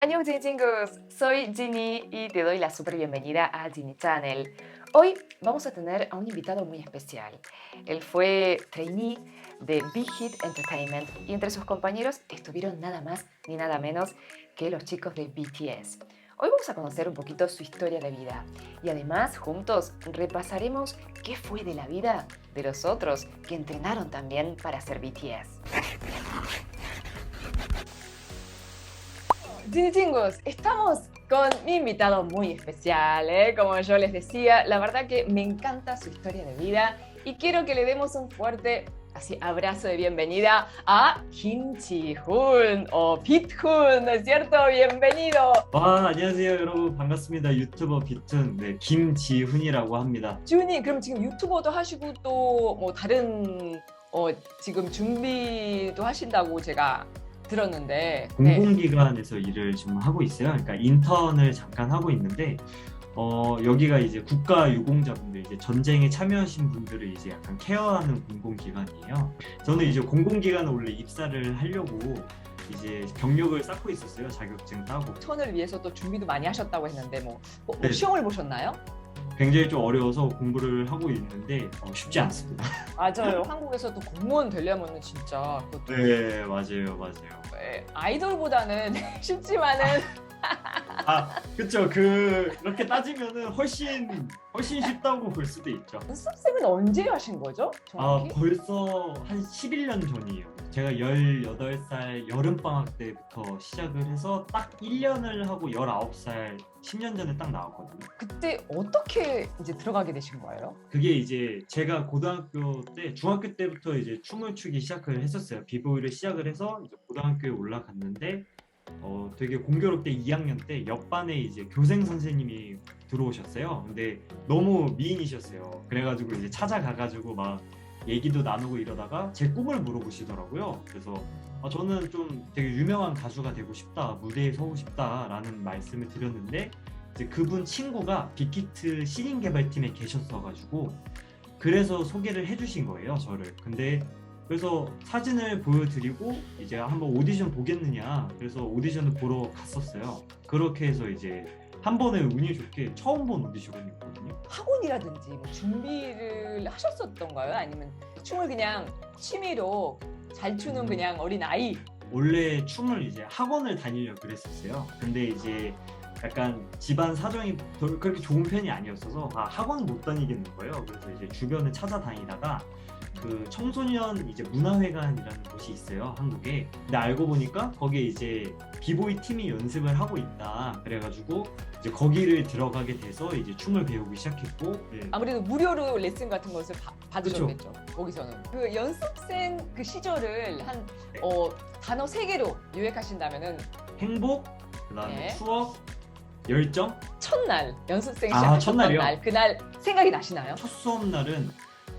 Annyeonghaseyo chicos, soy Ginny y te doy la super bienvenida a Ginny Channel. Hoy vamos a tener a un invitado muy especial. Él fue trainee de Big Hit Entertainment y entre sus compañeros estuvieron nada más ni nada menos que los chicos de BTS. Hoy vamos a conocer un poquito su historia de vida y además juntos repasaremos qué fue de la vida de los otros que entrenaron también para ser BTS. Sí, chingos, estamos con mi invitado muy especial, ¿eh? Como yo les decía, la verdad que me encanta su historia de vida y quiero que le demos un fuerte abrazo de bienvenida a Kim Ji-hoon o Pit-hoon, ¿no es cierto? Bienvenido. 안녕하세요 여러분 반갑습니다. 유튜버 비툰 김지훈이라고 합니다. 지훈님, 그럼 지금 유튜버도 하시고 또 뭐 다른 지금 준비도 하신다고 제가 들었는데 공공기관에서 일을 지금 하고 있어요. 그러니까 인턴을 잠깐 하고 있는데 여기가 이제 국가유공자분들 이제 전쟁에 참여하신 분들을 이제 약간 케어하는 공공기관이에요. 저는 이제 공공기관에 원래 입사를 하려고 이제 경력을 쌓고 있었어요. 자격증 따고. 인턴을 위해서 또 준비도 많이 하셨다고 했는데 네. 시험을 보셨나요? 굉장히 좀 어려워서 공부를 하고 있는데 쉽지 않습니다. 맞아요. 한국에서도 공무원 되려면은 진짜 그것도 네, 맞아요. 아이돌보다는 쉽지만은 그쵸. 그렇게 따지면은 훨씬 쉽다고 볼 수도 있죠. 연습생은 언제 하신 거죠? 정확히? 벌써 한 11년 전이에요. 제가 18살 여름방학 때부터 시작을 해서 딱 1년을 하고 19살 10년 전에 딱 나왔거든요. 그때 어떻게 이제 들어가게 되신 거예요? 그게 이제 제가 고등학교 때, 중학교 때부터 이제 춤을 추기 시작을 했었어요. 비보이를 시작을 해서 이제 고등학교에 올라갔는데 되게 공교롭게 2학년 때 옆반에 이제 교생 선생님이 들어오셨어요. 근데 너무 미인이셨어요. 그래가지고 이제 찾아가가지고 막 얘기도 나누고 이러다가 제 꿈을 물어보시더라고요. 그래서 저는 좀 되게 유명한 가수가 되고 싶다, 무대에 서고 싶다라는 말씀을 드렸는데 이제 그분 친구가 빅히트 신인 개발팀에 계셨어가지고 그래서 소개를 해주신 거예요, 저를. 근데 그래서 사진을 보여드리고 이제 한번 오디션 보겠느냐, 그래서 오디션을 보러 갔었어요. 그렇게 해서 이제 한 번에 운이 좋게 처음 본 오디션이었거든요. 학원이라든지 뭐 준비를 하셨었던가요? 아니면 춤을 그냥 취미로 잘 추는 그냥 어린 아이? 원래 춤을 이제 학원을 다니려고 그랬었어요. 근데 이제 약간 집안 사정이 그렇게 좋은 편이 아니었어서 학원 못 다니겠는 거예요. 그래서 이제 주변을 찾아다니다가 그 청소년 이제 문화회관이라는 곳이 있어요, 한국에. 근데 알고 보니까 거기에 이제 비보이 팀이 연습을 하고 있다. 그래가지고 이제 거기를 들어가게 돼서 이제 춤을 배우기 시작했고. 네. 아무래도 무료로 레슨 같은 것을 받으셨겠죠. 거기서는 그 연습생 그 시절을 한 단어 3개로 요약하신다면은 행복, 그다음에 네. 추억, 열정. 첫날 연습생 시작하셨던 첫날이요? 날 그날 생각이 나시나요? 첫 수업 날은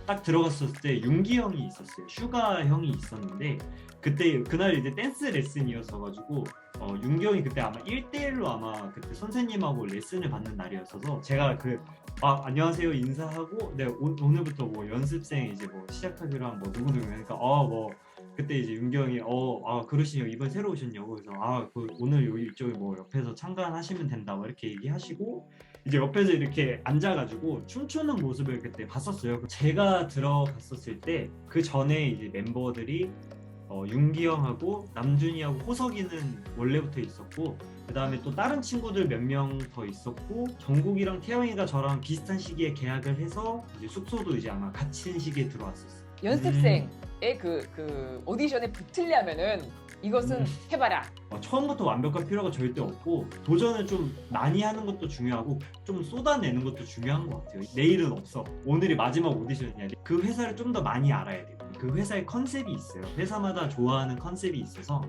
딱 들어갔을 때 윤기 형이 있었어요. 슈가 형이 있었는데 그날 이제 댄스 레슨이었어가지고 윤기 형이 그때 아마 1대1로 아마 그때 선생님하고 레슨을 받는 날이었어서 제가 안녕하세요 인사하고 네 오늘부터 뭐 연습생 이제 뭐 시작하기로 한 뭐 누구누구 그러니까 뭐 그때 이제 윤기 형이 그러시요 이번 새로 오셨냐고 그래서 오늘 이쪽에 뭐 옆에서 참관하시면 된다 뭐 이렇게 얘기하시고 이제 옆에서 이렇게 앉아가지고 춤추는 모습을 그때 봤었어요. 제가 들어갔었을 때 그 전에 이제 멤버들이 윤기 형하고 남준이하고 호석이는 원래부터 있었고 그 다음에 또 다른 친구들 몇 명 더 있었고 정국이랑 태영이가 저랑 비슷한 시기에 계약을 해서 이제 숙소도 이제 아마 같은 시기에 들어왔었어요. 연습생의 그 오디션에 붙으려면은 이것은 해봐라. 처음부터 완벽할 필요가 절대 없고 도전을 좀 많이 하는 것도 중요하고 좀 쏟아내는 것도 중요한 것 같아요. 내일은 없어. 오늘이 마지막 오디션이야. 그 회사를 좀 더 많이 알아야 돼요. 그 회사의 컨셉이 있어요. 회사마다 좋아하는 컨셉이 있어서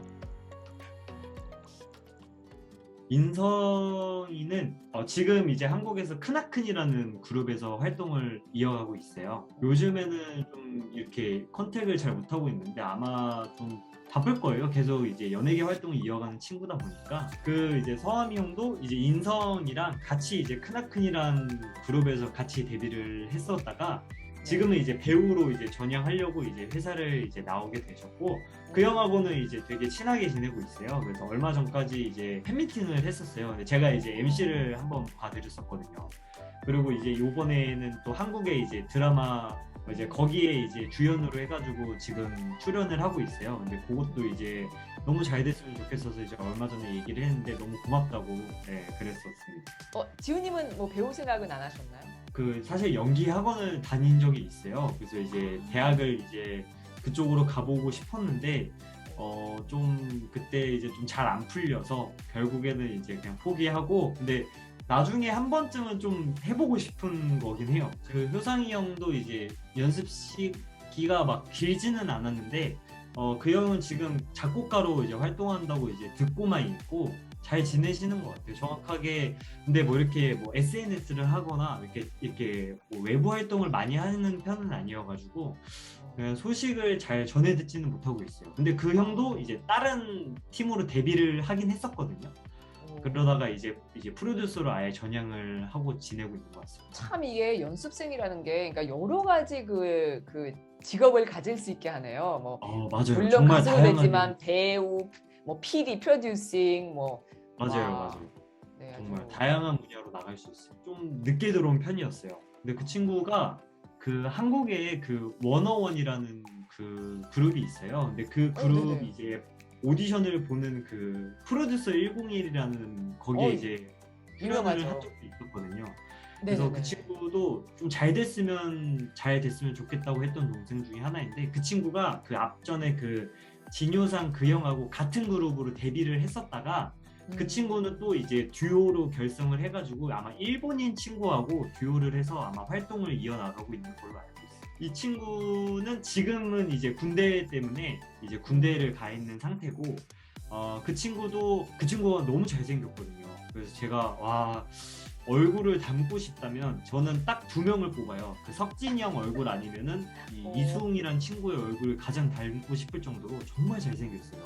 인성이는 지금 이제 한국에서 크나큰이라는 그룹에서 활동을 이어가고 있어요. 요즘에는 좀 이렇게 컨택을 잘 못하고 있는데 아마 좀 바쁠 거예요. 계속 이제 연예계 활동을 이어가는 친구다 보니까 그 이제 서하미 형도 이제 인성이랑 같이 이제 크나큰이란 그룹에서 같이 데뷔를 했었다가 지금은 이제 배우로 이제 전향하려고 이제 회사를 이제 나오게 되셨고 그 형하고는 이제 되게 친하게 지내고 있어요. 그래서 얼마 전까지 이제 팬미팅을 했었어요. 근데 제가 이제 MC를 한번 봐드렸었거든요. 그리고 이제 요번에는 또 한국에 이제 드라마 이제 거기에 이제 주연으로 해가지고 지금 출연을 하고 있어요. 근데 그것도 이제 너무 잘 됐으면 좋겠어서 이제 얼마 전에 얘기를 했는데 너무 고맙다고 네, 그랬었습니다. 지훈님은 뭐 배우 생각은 안 하셨나요? 그 사실 연기 학원을 다닌 적이 있어요. 그래서 이제 대학을 이제 그쪽으로 가보고 싶었는데 좀 그때 이제 좀 잘 안 풀려서 결국에는 이제 그냥 포기하고 근데 나중에 한 번쯤은 좀 해보고 싶은 거긴 해요. 그 효상이 형도 이제 연습 시기가 막 길지는 않았는데 그 형은 지금 작곡가로 이제 활동한다고 이제 듣고만 있고 잘 지내시는 것 같아요. 정확하게 근데 뭐 이렇게 뭐 SNS를 하거나 이렇게 뭐 외부 활동을 많이 하는 편은 아니어가지고 그냥 소식을 잘 전해 듣지는 못하고 있어요. 근데 그 형도 이제 다른 팀으로 데뷔를 하긴 했었거든요. 그러다가 이제 프로듀서로 아예 전향을 하고 지내고 있는 것 같습니다. 참 이게 연습생이라는 게 그러니까 여러 가지 그 직업을 가질 수 있게 하네요. 뭐 맞아요. 물론 정말 가수도 다양하게. 되지만 배우, 뭐 PD, 프로듀싱, 뭐 맞아요, 와. 맞아요. 네, 정말 아주 다양한 분야로 나갈 수 있어요. 좀 늦게 들어온 편이었어요. 근데 그 친구가 그 한국에 그 워너원이라는 그 그룹이 있어요. 근데 그 그룹 네네. 이제 오디션을 보는 그 프로듀서 101이라는 거기에 이제 출연을 유명하죠. 한 적도 있었거든요. 그래서 그 네네네. 친구도 좀 잘 됐으면 좋겠다고 했던 동생 중에 하나인데 그 친구가 그 앞전에 그 진효상 그 형하고 같은 그룹으로 데뷔를 했었다가 그 친구는 또 이제 듀오로 결성을 해가지고 아마 일본인 친구하고 듀오를 해서 아마 활동을 이어나가고 있는 걸로 알고 있어요. 이 친구는 지금은 이제 군대 때문에 이제 군대를 가 있는 상태고 그 친구가 너무 잘생겼거든요. 그래서 제가 와 얼굴을 닮고 싶다면 저는 딱 두 명을 뽑아요. 그 석진이 형 얼굴 아니면은 이수웅이란 친구의 얼굴을 가장 닮고 싶을 정도로 정말 잘생겼어요.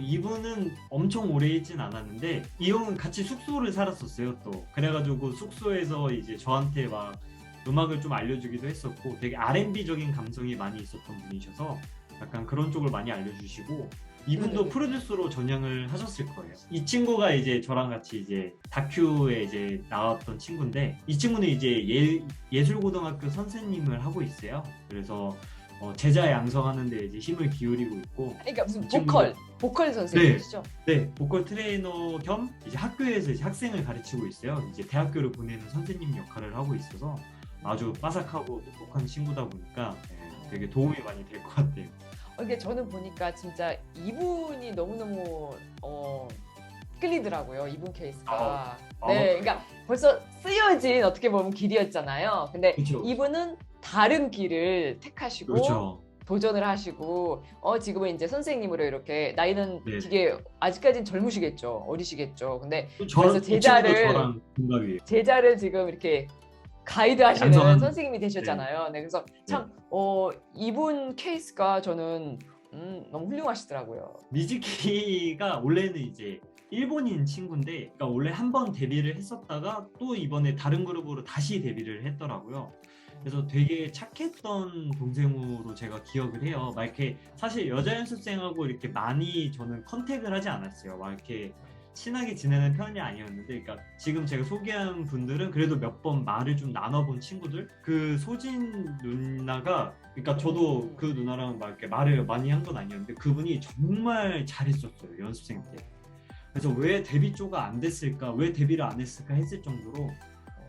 이분은 엄청 오래 있진 않았는데 이 형은 같이 숙소를 살았었어요. 또 그래가지고 숙소에서 이제 저한테 막 음악을 좀 알려주기도 했었고 되게 R&B적인 감성이 많이 있었던 분이셔서 약간 그런 쪽을 많이 알려주시고 이분도 네네네. 프로듀서로 전향을 하셨을 거예요. 이 친구가 이제 저랑 같이 이제 다큐에 이제 나왔던 친구인데 이 친구는 이제 예술고등학교 선생님을 하고 있어요. 그래서 제자 양성하는데 이제 힘을 기울이고 있고. 그러니까 무슨 이 친구도- 보컬 선생님이시죠? 네, 보컬 트레이너 겸 이제 학교에서 이제 학생을 가르치고 있어요. 이제 대학교를 보내는 선생님 역할을 하고 있어서 아주 빠삭하고 똑똑한 친구다 보니까 되게 도움이 많이 될 것 같아요. 이게 저는 보니까 진짜 이분이 너무너무 끌리더라고요. 이분 케이스가. 네, 그러니까 벌써 쓰여진 어떻게 보면 길이었잖아요. 근데 그쵸. 이분은 다른 길을 택하시고 그렇죠. 도전을 하시고 지금은 이제 선생님으로 이렇게 나이는 네. 되게 아직까지는 젊으시겠죠. 어리시겠죠. 근데 저 그래서 이 친구도 저랑 동갑이에요. 제자를 지금 이렇게 가이드 하시는 양성하는- 선생님이 되셨잖아요. 네, 그래서 참 이분 케이스가 저는 너무 훌륭하시더라고요. 미즈키가 원래는 이제 일본인 친구인데, 그러니까 원래 한 번 데뷔를 했었다가 또 이번에 다른 그룹으로 다시 데뷔를 했더라고요. 그래서 되게 착했던 동생으로 제가 기억을 해요. 막 이렇게 사실 여자 연습생하고 이렇게 많이 저는 컨택을 하지 않았어요. 막 이렇게 친하게 지내는 편이 아니었는데, 그러니까 지금 제가 소개한 분들은 그래도 몇 번 말을 좀 나눠본 친구들. 그 소진 누나가, 그러니까 저도 그 누나랑 막 이렇게 말을 많이 한 건 아니었는데 그분이 정말 잘했었어요, 연습생 때. 그래서 왜 데뷔조가 안 됐을까, 왜 데뷔를 안 했을까 했을 정도로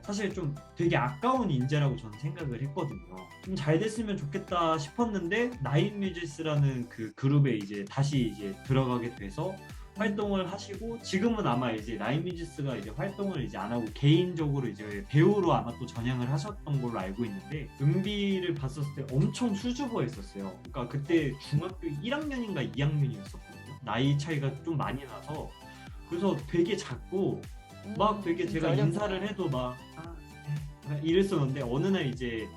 사실 좀 되게 아까운 인재라고 저는 생각을 했거든요. 좀 잘 됐으면 좋겠다 싶었는데 나인뮤지스라는 그 그룹에 이제 다시 이제 들어가게 돼서 활동을 하시고, 지금은 아마 이제 나인뮤지스가 이제 활동을 이제 안 하고 개인적으로 이제 배우로 아마 또 전향을 하셨던 걸로 알고 있는데, 은비를 봤었을 때 엄청 수줍어했었어요. 그러니까 그때 중학교 1학년인가 2학년이었었거든요. 나이 차이가 좀 많이 나서. 그래서 되게 작고 막 되게 제가 인사를 해도 막 이랬었는데, 어느 날 이제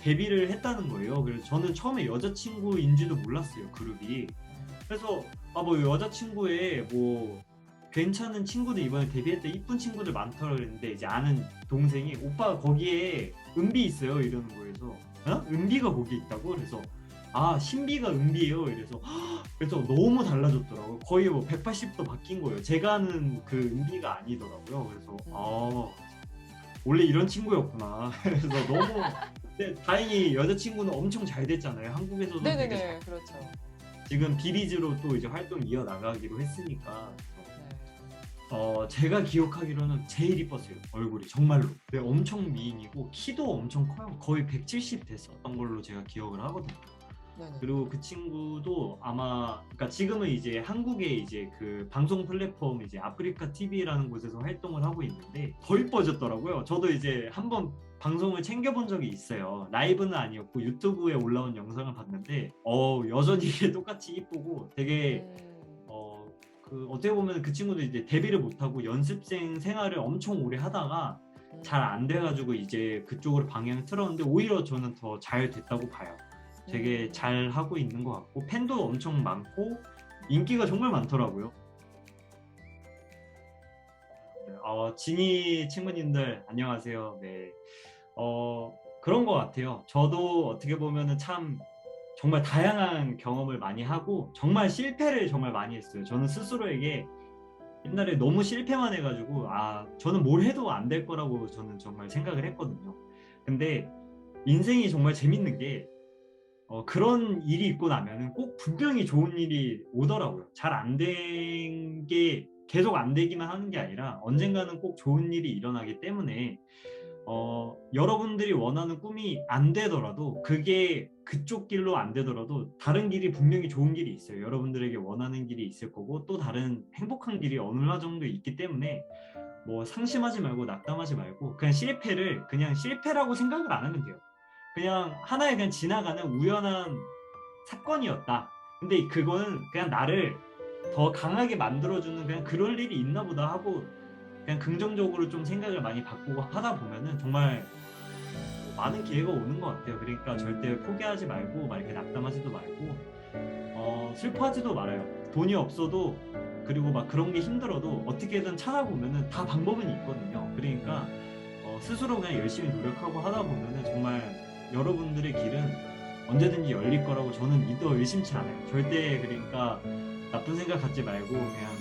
데뷔를 했다는 거예요. 그래서 저는 처음에 여자친구인지도 몰랐어요, 그룹이. 그래서 뭐 여자친구의 뭐 괜찮은 친구들 이번에 데뷔했던 이쁜 친구들 많더라 그랬는데 이제 아는 동생이 오빠 거기에 은비 있어요 이러는 거에서 어? 은비가 거기 있다고? 그래서 아 신비가 은비예요 이래서 그래서 너무 달라졌더라고요. 거의 뭐 180도 바뀐 거예요. 제가 아는 그 은비가 아니더라고요. 그래서 원래 이런 친구였구나. 그래서 너무 근데 다행히 여자친구는 엄청 잘 됐잖아요. 한국에서도 되게 네네네, 그렇죠. 지금 비리즈로 또 이제 활동 이어나가기로 했으니까 네. 제가 기억하기로는 제일 이뻤어요. 얼굴이 정말로. 네, 엄청 미인이고 키도 엄청 커요. 거의 170 됐었던 걸로 제가 기억을 하거든요. 네네. 그리고 그 친구도 아마 그러니까 지금은 이제 한국에 이제 그 방송 플랫폼 이제 아프리카 TV라는 곳에서 활동을 하고 있는데 더 이뻐졌더라고요. 저도 이제 한번 방송을 챙겨본 적이 있어요. 라이브는 아니었고 유튜브에 올라온 영상을 봤는데 여전히 똑같이 이쁘고 되게 그 어떻게 보면 그 친구도 이제 데뷔를 못하고 연습생 생활을 엄청 오래 하다가 잘 안 돼가지고 이제 그쪽으로 방향을 틀었는데 오히려 저는 더 잘 됐다고 봐요. 되게 잘 하고 있는 것 같고 팬도 엄청 많고 인기가 정말 많더라고요. 지니 친구님들 안녕하세요. 네, 그런 것 같아요. 저도 어떻게 보면은 참 정말 다양한 경험을 많이 하고 정말 실패를 정말 많이 했어요. 저는 스스로에게 옛날에 너무 실패만 해가지고 저는 뭘 해도 안 될 거라고 저는 정말 생각을 했거든요. 근데 인생이 정말 재밌는 게 그런 일이 있고 나면은 꼭 분명히 좋은 일이 오더라고요. 잘 안 된 게 계속 안 되기만 하는 게 아니라 언젠가는 꼭 좋은 일이 일어나기 때문에 여러분들이 원하는 꿈이 안 되더라도 그게 그쪽 길로 안 되더라도 다른 길이 분명히 좋은 길이 있어요. 여러분들에게 원하는 길이 있을 거고 또 다른 행복한 길이 어느 정도 있기 때문에 뭐 상심하지 말고 낙담하지 말고 그냥 실패를 그냥 실패라고 생각을 안 하면 돼요. 그냥 하나의 그냥 지나가는 우연한 사건이었다. 근데 그거는 그냥 나를 더 강하게 만들어주는 그냥 그럴 일이 있나 보다 하고 그냥 긍정적으로 좀 생각을 많이 바꾸고 하다 보면은 정말 많은 기회가 오는 것 같아요. 그러니까 절대 포기하지 말고 막 이렇게 낙담하지도 말고 슬퍼하지도 말아요. 돈이 없어도 그리고 막 그런 게 힘들어도 어떻게든 찾아보면은 다 방법은 있거든요. 그러니까 스스로 그냥 열심히 노력하고 하다 보면은 정말 여러분들의 길은 언제든지 열릴 거라고 저는 믿어 의심치 않아요. 절대 그러니까 나쁜 생각 갖지 말고 그냥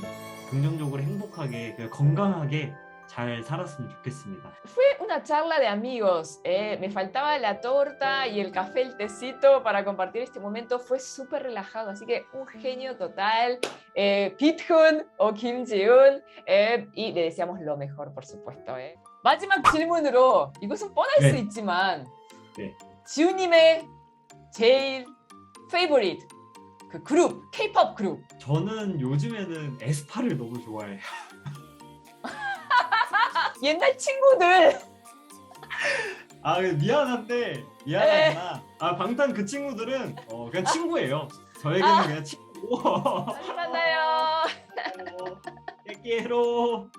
긍정적으로 행복하게 그냥 건강하게 잘 살았으면 좋겠습니다. Fue una charla de amigos. Me faltaba la torta y el café, el tecito para compartir este momento. Fue súper relajado, así que un genio total. Pithun o Kim Ji-un. Y le deseamos lo mejor, por supuesto. 마지막 질문으로 이것은 뻔할 수 있지만 네. 지우님의 제일 favorite 그 그룹, K-pop 그룹. 저는 요즘에는 에스파를 너무 좋아해요. 옛날 친구들. 미안하지만 방탄 그 친구들은 그냥 친구예요. 저에게는 그냥 친구고. 다시 만나요. 깨끼로.